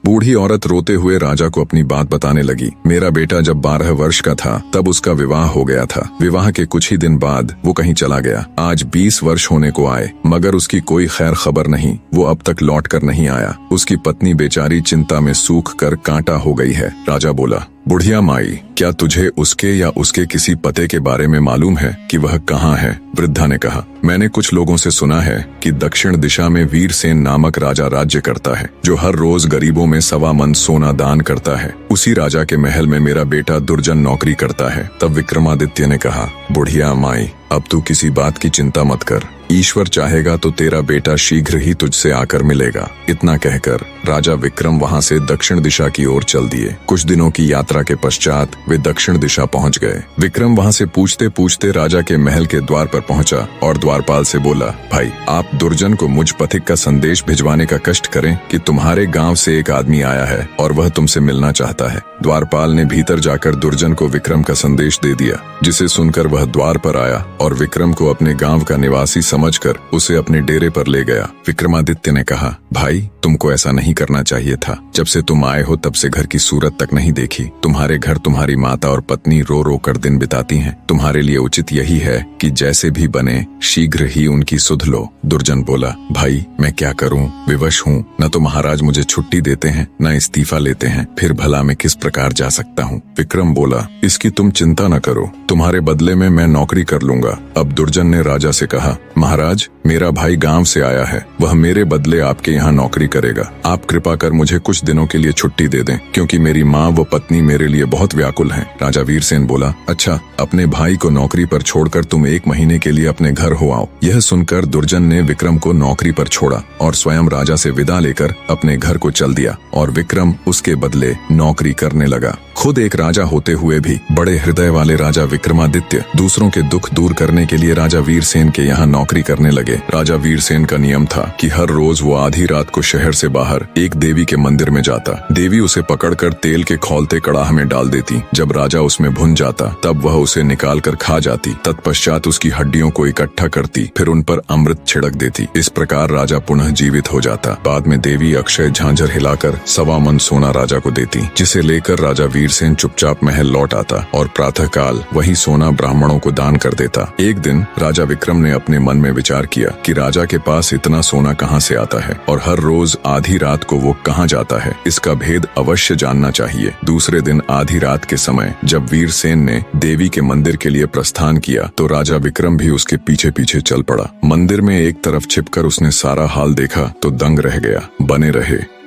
बूढ़ी औरत रोते हुए राजा को अपनी बात बताने लगी। मेरा बेटा जब 12 वर्ष का था तब उसका विवाह हो गया था। विवाह के कुछ ही दिन बाद वो कहीं चला गया। आज 20 वर्ष होने को आए मगर उसकी कोई खैर खबर नहीं। वो अब तक लौट कर नहीं आया। उसकी पत्नी बेचारी चिंता में सूख कर कांटा हो गई है। राजा बोला, बुढ़िया माई, क्या तुझे उसके या उसके किसी पते के बारे में मालूम है कि वह कहाँ है? वृद्धा ने कहा, मैंने कुछ लोगों से सुना है कि दक्षिण दिशा में वीरसेन नामक राजा राज्य करता है, जो हर रोज गरीबों में 1.25 मन सोना दान करता है। उसी राजा के महल में मेरा बेटा दुर्जन नौकरी करता है। तब विक्रमादित्य ने कहा, बुढ़िया माई, अब तू किसी बात की चिंता मत कर। ईश्वर चाहेगा तो तेरा बेटा शीघ्र ही तुझसे आकर मिलेगा। इतना कहकर राजा विक्रम वहां से दक्षिण दिशा की ओर चल दिए। कुछ दिनों की यात्रा के पश्चात वे दक्षिण दिशा पहुंच गए। विक्रम वहां से पूछते पूछते राजा के महल के द्वार पर पहुंचा और द्वारपाल से बोला, भाई, आप दुर्जन को मुझ पथिक का संदेश भिजवाने का कष्ट करें कि तुम्हारे गांव से एक आदमी आया है और वह तुमसे मिलना चाहता है। द्वारपाल ने भीतर जाकर दुर्जन को विक्रम का संदेश दे दिया, जिसे सुनकर वह द्वार पर आया और विक्रम को अपने गांव का निवासी समझकर उसे अपने डेरे पर ले गया। विक्रमादित्य ने कहा, भाई, तुमको ऐसा नहीं करना चाहिए था। जब से तुम आए हो तब से घर की सूरत तक नहीं देखी। तुम्हारे घर तुम्हारी माता और पत्नी रो रो कर दिन बिताती हैं। तुम्हारे लिए उचित यही है कि जैसे भी बने शीघ्र ही उनकी सुध लो। दुर्जन बोला, भाई, मैं क्या करूं? विवश हूं। न तो महाराज मुझे छुट्टी देते हैं, न इस्तीफा लेते हैं। फिर भला मैं किस प्रकार जा सकता हूं? विक्रम बोला, इसकी तुम चिंता न करो, तुम्हारे बदले में मैं नौकरी कर लूंगा। अब दुर्जन ने राजा से कहा, महाराज, मेरा भाई गांव से आया है। वह मेरे बदले आपके यहाँ नौकरी करेगा। आप कृपा कर मुझे कुछ दिनों के लिए छुट्टी दे दें, क्योंकि मेरी माँ व पत्नी मेरे लिए बहुत व्याकुल हैं। राजा वीरसेन बोला, अच्छा, अपने भाई को नौकरी पर छोड़कर तुम 1 महीने के लिए अपने घर हो आओ। यह सुनकर दुर्जन ने विक्रम को नौकरी पर छोड़ा और स्वयं राजा से विदा लेकर अपने घर को चल दिया और विक्रम उसके बदले नौकरी करने लगा। खुद एक राजा होते हुए भी बड़े हृदय वाले राजा विक्रमादित्य दूसरों के दुख दूर करने के लिए राजा वीरसेन के यहाँ नौकरी करने लगे। राजा वीरसेन का नियम था कि हर रोज वो आधी रात को शहर से बाहर एक देवी के मंदिर में जाता। देवी उसे पकड़कर तेल के खौलते कड़ाह में डाल देती। जब राजा उसमें भुन जाता तब वह उसे निकाल कर खा जाती। तत्पश्चात उसकी हड्डियों को इकट्ठा करती, फिर उन पर अमृत छिड़क देती। इस प्रकार राजा पुनः जीवित हो जाता। बाद में देवी अक्षय झांझर हिलाकर 1.25 मन सोना राजा को देती, जिसे लेकर राजा वीरसेन चुपचाप महल लौट आता और प्रातःकाल वही सोना ब्राह्मणों को दान कर देता। एक दिन राजा विक्रम ने अपने मन में विचार किया कि राजा के पास इतना सोना कहाँ से आता है और हर रोज आधी रात को वो कहाँ जाता है। इसका भेद अवश्य जानना चाहिए। दूसरे दिन आधी रात के समय जब वीरसेन ने देवी के मंदिर के लिए प्रस्थान किया तो राजा विक्रम भी उसके पीछे पीछे चल पड़ा। मंदिर में एक तरफ छिपकर उसने सारा हाल देखा तो दंग रह गया। बने रहे।